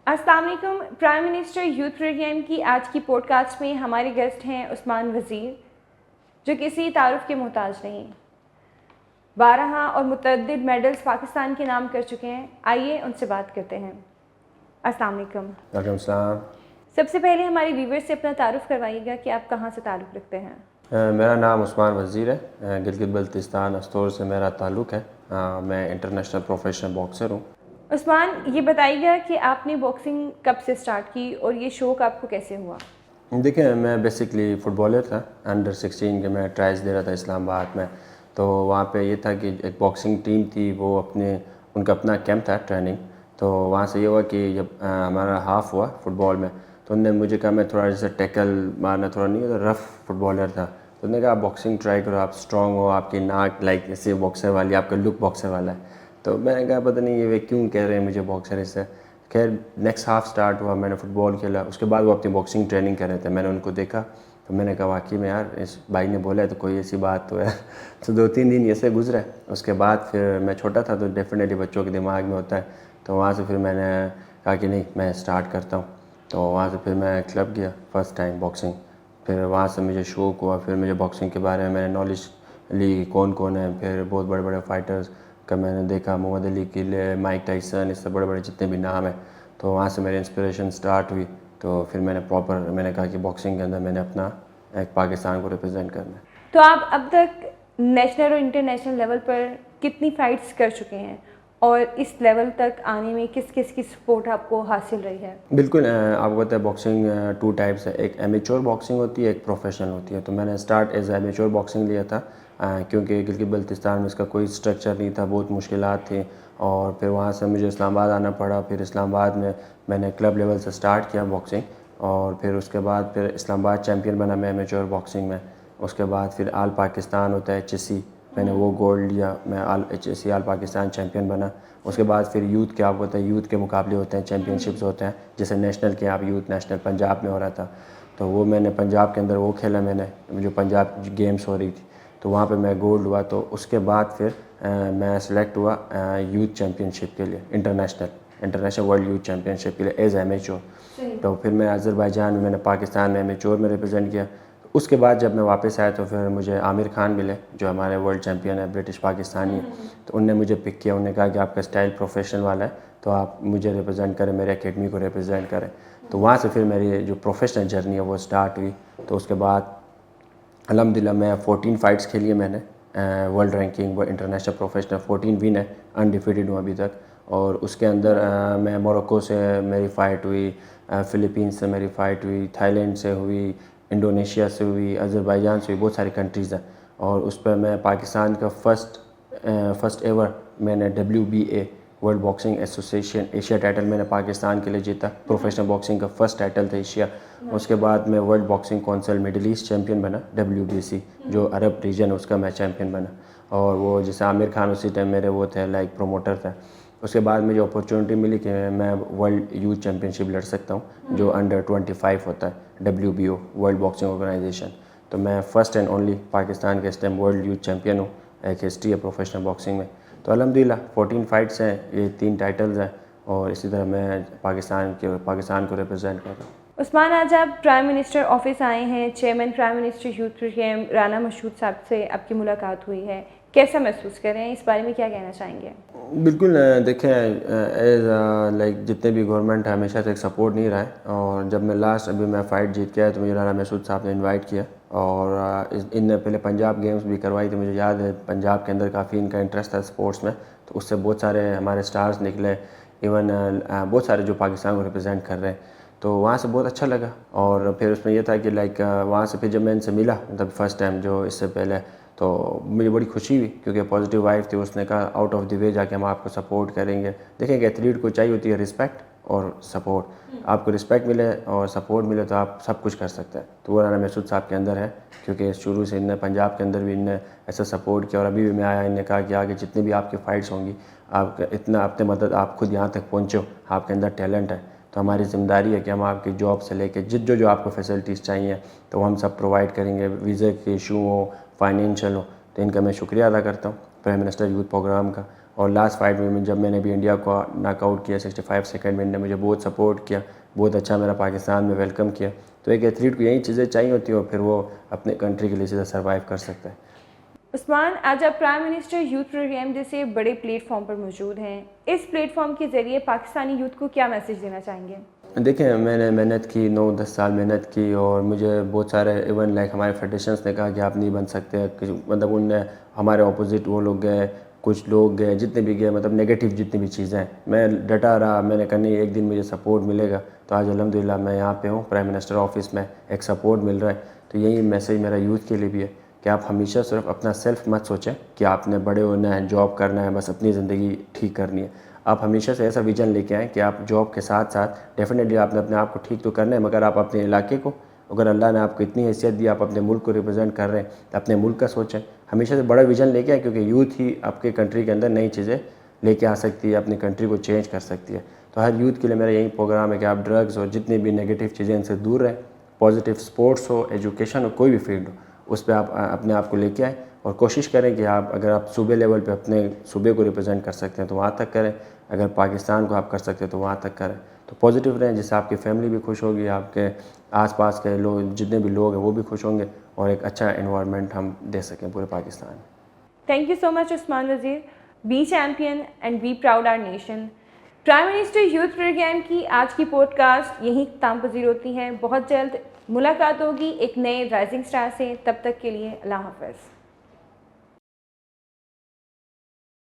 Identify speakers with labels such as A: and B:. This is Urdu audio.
A: السلام علیکم. پرائم منسٹر یوتھ پروگرام کی آج کی پوڈ کاسٹ میں ہمارے گیسٹ ہیں عثمان وزیر، جو کسی تعارف کے محتاج نہیں. 12 اور متعدد میڈلز پاکستان کے نام کر چکے ہیں. آئیے ان سے بات کرتے ہیں. السلام علیکم.
B: وعلیکم السلام.
A: سب سے پہلے ہمارے ویورز سے اپنا تعارف کروائیے گا کہ آپ کہاں سے تعلق رکھتے ہیں.
B: میرا نام عثمان وزیر ہے. گلگت بلتستان استور سے میرا تعلق ہے. میں انٹرنیشنل پروفیشنل باکسر ہوں.
A: عثمان، یہ بتائیے گا کہ آپ نے باکسنگ کب سے سٹارٹ کی اور یہ شوق آپ کو کیسے ہوا؟
B: دیکھیں، میں بیسکلی فٹ بالر تھا. انڈر 16 کے میں ٹرائلس دے رہا تھا اسلام آباد میں. تو وہاں پہ یہ تھا کہ ایک باکسنگ ٹیم تھی، وہ ان کا اپنا کیمپ تھا ٹریننگ. تو وہاں سے یہ ہوا کہ جب ہمارا ہاف ہوا فٹ بال میں، تو انہوں نے مجھے کہا، میں تھوڑا جیسے ٹیکل مارنا تھوڑا نہیں ہوتا، رف فٹ بالر تھا. تو انہوں نے کہا آپ باکسنگ ٹرائی کرو، آپ اسٹرانگ ہو، آپ کی ناک لائک جیسے باکسر والی، آپ کا لک باکسر والا ہے. تو میں نے کہا پتہ نہیں یہ کیوں کہہ رہے ہیں مجھے باکسر اس سے. خیر نیکسٹ ہاف سٹارٹ ہوا، میں نے فٹ بال کھیلا. اس کے بعد وہ اپنی باکسنگ ٹریننگ کر رہے تھے. میں نے ان کو دیکھا تو میں نے کہا واقعی میں یار اس بھائی نے بولا ہے تو کوئی ایسی بات تو ہے. تو 2-3 دن ایسے گزرے. اس کے بعد پھر میں چھوٹا تھا تو ڈیفینیٹلی بچوں کے دماغ میں ہوتا ہے. تو وہاں سے پھر میں نے کہا کہ نہیں میں سٹارٹ کرتا ہوں. تو وہاں سے پھر میں کلب گیا فرسٹ ٹائم باکسنگ. پھر وہاں سے مجھے شوق ہوا. پھر مجھے باکسنگ کے بارے میں نے نالج لی، کون کون ہے. پھر بہت بڑے بڑے فائٹرز کا میں نے دیکھا، محمد علی کے لیے، مائک ٹائسن، اس سے بڑے بڑے جتنے بھی نام ہیں. تو وہاں سے میری انسپریشن سٹارٹ ہوئی. تو پھر میں نے کہا کہ باکسنگ کے اندر میں نے اپنا ایک پاکستان کو ریپرزینٹ کرنا ہے.
A: تو آپ اب تک نیشنل اور انٹرنیشنل لیول پر کتنی فائٹس کر چکے ہیں اور اس لیول تک آنے میں کس کس کی سپورٹ آپ کو حاصل رہی ہے؟
B: بالکل، آپ کو پتہ ہے باکسنگ 2 ٹائپس ہے. ایک ایمیچور باکسنگ ہوتی ہے، ایک پروفیشنل ہوتی ہے. تو میں نے سٹارٹ ایز ایمیچور باکسنگ لیا تھا، کیونکہ گلگت بلتستان میں اس کا کوئی اسٹرکچر نہیں تھا، بہت مشکلات تھیں. اور پھر وہاں سے مجھے اسلام آباد آنا پڑا. پھر اسلام آباد میں نے کلب لیول سے سٹارٹ کیا باکسنگ. اور پھر اس کے بعد پھر اسلام آباد چیمپئن بنا میں ایمیچور باکسنگ میں. اس کے بعد پھر آل پاکستان ہوتا ہے HSC، میں نے وہ گولڈ لیا، میں HSC آل پاکستان چیمپئن بنا. اس کے بعد پھر یوتھ کے آپ ہوتا ہے، یوتھ کے مقابلے ہوتے ہیں، چیمپئن شپس ہوتے ہیں. جیسے نیشنل کے آپ یوتھ نیشنل پنجاب میں ہو رہا تھا، تو وہ میں نے پنجاب کے اندر وہ کھیلا. میں نے جو پنجاب گیمز ہو رہی تھی تو وہاں پہ میں گولڈ ہوا. تو اس کے بعد پھر میں سلیکٹ ہوا یوتھ چیمپئن شپ کے لیے، انٹرنیشنل ورلڈ یوتھ چیمپئن شپ کے لیے ایز ایمیچور. تو پھر میں آذربائیجان میں نے پاکستان میں ایمیچور میں ریپرزینٹ کیا. اس کے بعد جب میں واپس آیا تو پھر مجھے عامر خان ملے، جو ہمارے ورلڈ چیمپئن ہے، برٹش پاکستانی ہے. تو انہوں نے مجھے پک کیا. انہوں نے کہا کہ آپ کا اسٹائل پروفیشنل والا ہے تو آپ مجھے ریپرزینٹ کریں، میرے اکیڈمی کو ریپرزینٹ کریں. تو وہاں سے پھر میری جو پروفیشنل جرنی ہے وہ سٹارٹ ہوئی. تو اس کے بعد الحمدللہ میں 14 فائٹس کھیلی ہے میں نے. World ranking international professional 14 one ہے، انڈیفیٹڈ ہوں ابھی تک. اور اس کے اندر میں موروکو سے میری فائٹ ہوئی، فلپینس سے میری فائٹ ہوئی، تھائی لینڈ سے ہوئی، انڈونیشیا سے ہوئی، آذربائیجان سے ہوئی، بہت ساری کنٹریز ہیں. اور اس پہ میں پاکستان کا فرسٹ ایور میں نے WBA world boxing association Asia title میں نے پاکستان کے لیے جیتا. پروفیشنل باکسنگ کا فرسٹ ٹائٹل تھا ایشیا. اس کے بعد میں world boxing council middle east champion بنا، WBC جو عرب ریجن ہے اس کا میں چیمپئن بنا. اور وہ جیسے عامر خان اسی ٹائم میرے وہ تھے لائک پروموٹر تھے. اس کے بعد مجھے اپورچونیٹی ملی کہ میں ورلڈ یوتھ چیمپئن شپ لڑ سکتا ہوں، جو انڈر 25 ہوتا ہے، WBO ورلڈ باکسنگ آرگنائزیشن. تو میں فرسٹ اینڈ اونلی پاکستان کے اس ٹائم ورلڈ یوتھ چیمپئن ہوں. ایک ہسٹری ہے پروفیشنل باکسنگ میں. تو الحمدللہ 14 فائٹس ہیں، یہ 3 ٹائٹلز ہیں. اور اسی طرح میں پاکستان کو ریپرزینٹ کر رہا ہوں.
A: عثمان، آج آپ پرائم منسٹر آفس آئے ہیں. Chairman prime minister youth program Rana Mashhood صاحب سے آپ کی ملاقات ہوئی ہے. کیسا محسوس کر رہے ہیں؟ اس بارے میں کیا کہنا چاہیں گے؟
B: بالکل، دیکھیں ایز لائک جتنے بھی گورنمنٹ ہے ہمیشہ سے ایک سپورٹ نہیں رہا ہے. اور جب میں ابھی میں فائٹ جیت کے آیا تو مجھے رانا مشہود صاحب نے انوائٹ کیا. اور ان نے پہلے پنجاب گیمز بھی کروائی تھی. مجھے یاد ہے پنجاب کے اندر کافی ان کا انٹرسٹ تھا اسپورٹس میں. تو اس سے بہت سارے ہمارے سٹارز نکلے، ایون بہت سارے جو پاکستان کو ریپرزینٹ کر رہے ہیں. تو وہاں سے بہت اچھا لگا. اور پھر اس میں یہ تھا کہ لائک وہاں سے پھر جب میں ان سے ملا مطلب فرسٹ ٹائم جو اس سے پہلے، تو مجھے بڑی خوشی ہوئی کیونکہ پازیٹیو وائف تھی. اس نے کہا آؤٹ آف دی وے جا کے ہم آپ کو سپورٹ کریں گے. دیکھیں کہ ایتھلیٹ کو چاہیے ہوتی ہے رسپیکٹ اور سپورٹ. آپ کو رسپیکٹ ملے اور سپورٹ ملے تو آپ سب کچھ کر سکتے ہیں. تو وہ رانا مشہود صاحب کے اندر ہے، کیونکہ شروع سے ان نے پنجاب کے اندر بھی ان نے ایسا سپورٹ کیا. اور ابھی بھی میں آیا، ان نے کہا کہ آگے جتنی بھی آپ کی فائٹس ہوں گی، آپ کا اتنا اپنے مدد آپ خود یہاں تک پہنچو، آپ کے اندر ٹیلنٹ ہے. تو ہماری ذمہ داری ہے کہ ہم آپ کی جاب سے لے کے جو آپ کو فیسلٹیز چاہیے تو وہ ہم سب پرووائڈ کریں گے. ویزے کے ایشو ہو، فائنینشیل ہو. تو ان کا میں شکریہ ادا کرتا ہوں پرائم منسٹر یوتھ پروگرام کا. اور لاسٹ فائٹ میں جب میں نے بھی انڈیا کو ناک آؤٹ کیا 65 سیکنڈ میں، نے مجھے بہت سپورٹ کیا، بہت اچھا میرا پاکستان میں ویلکم کیا. تو ایک ایتھلیٹ کو یہی چیزیں چاہیے ہوتی ہیں اور پھر وہ اپنے کنٹری کے لیے سیدھا سروائیو کر سکتا ہے.
A: عثمان، آج آپ پرائم منسٹر یوتھ پروگرام جیسے بڑے پلیٹ فارم پر موجود ہیں. اس پلیٹ فارم کے ذریعے پاکستانی یوتھ کو کیا میسیج دینا چاہیں گے؟
B: دیکھیں، میں نے محنت کی، 9-10 سال محنت کی، اور مجھے بہت سارے ایون لائک ہمارے فیڈریشنس نے کہا کہ آپ نہیں بن سکتے، مطلب ان نے ہمارے اپوزٹ وہ لوگ گئے، کچھ لوگ گئے، جتنے بھی گئے، مطلب نیگیٹو جتنی بھی چیزیں ہیں، میں ڈٹا رہا. میں نے کہا نہیں، ایک دن مجھے سپورٹ ملے گا. تو آج الحمدللہ میں یہاں پہ ہوں، پرائم منسٹر آفس میں ایک سپورٹ مل رہا ہے. تو یہی میسیج میرا یوتھ کے لیے بھی ہے کہ آپ ہمیشہ صرف اپنا سیلف مت سوچیں کہ آپ نے بڑے ہونا ہے، جاب کرنا ہے، بس اپنی زندگی ٹھیک کرنی ہے. آپ ہمیشہ سے ایسا ویژن لے کے آئیں کہ آپ جاب کے ساتھ ساتھ ڈیفینیٹلی آپ نے اپنے آپ کو ٹھیک تو کرنا ہے، مگر آپ اپنے علاقے کو، اگر اللہ نے آپ کو اتنی حیثیت دی، آپ اپنے ملک کو ریپرزینٹ کر رہے ہیں تو اپنے ملک کا سوچیں. ہمیشہ سے بڑا ویژن لے کے آئیں، کیونکہ یوتھ ہی آپ کے کنٹری کے اندر نئی چیزیں لے کے آ سکتی ہے، اپنی کنٹری کو چینج کر سکتی ہے. تو ہر یوتھ کے لیے میرا یہی پروگرام ہے کہ آپ ڈرگز اور جتنی بھی نیگیٹو چیزیں ان سے دور رہیں. پازیٹیو سپورٹس ہو، ایجوکیشن ہو، کوئی بھی فیلڈ ہو، اس پہ آپ اپنے آپ کو لے کے آئیں اور کوشش کریں کہ اگر آپ صوبے لیول پہ اپنے صوبے کو ریپرزینٹ کر سکتے ہیں تو وہاں تک کریں، اگر پاکستان کو آپ کر سکتے ہیں تو وہاں تک کریں. تو پازیٹیو رہیں، جس سے آپ کی فیملی بھی خوش ہوگی، آپ کے آس پاس کے لوگ جتنے بھی لوگ ہیں وہ بھی خوش ہوں گے، اور ایک اچھا انوائرمنٹ ہم دے سکیں پورے پاکستان میں.
A: Thank you so much Usman Wazir. Be champion and be proud our nation. Prime minister youth program کی آج کی پوڈ کاسٹ یہیں اختتام پذیر ہوتی ہے. بہت جلد ملاقات ہوگی ایک نئے رائزنگ سٹار سے. تب تک کے لیے اللہ حافظ.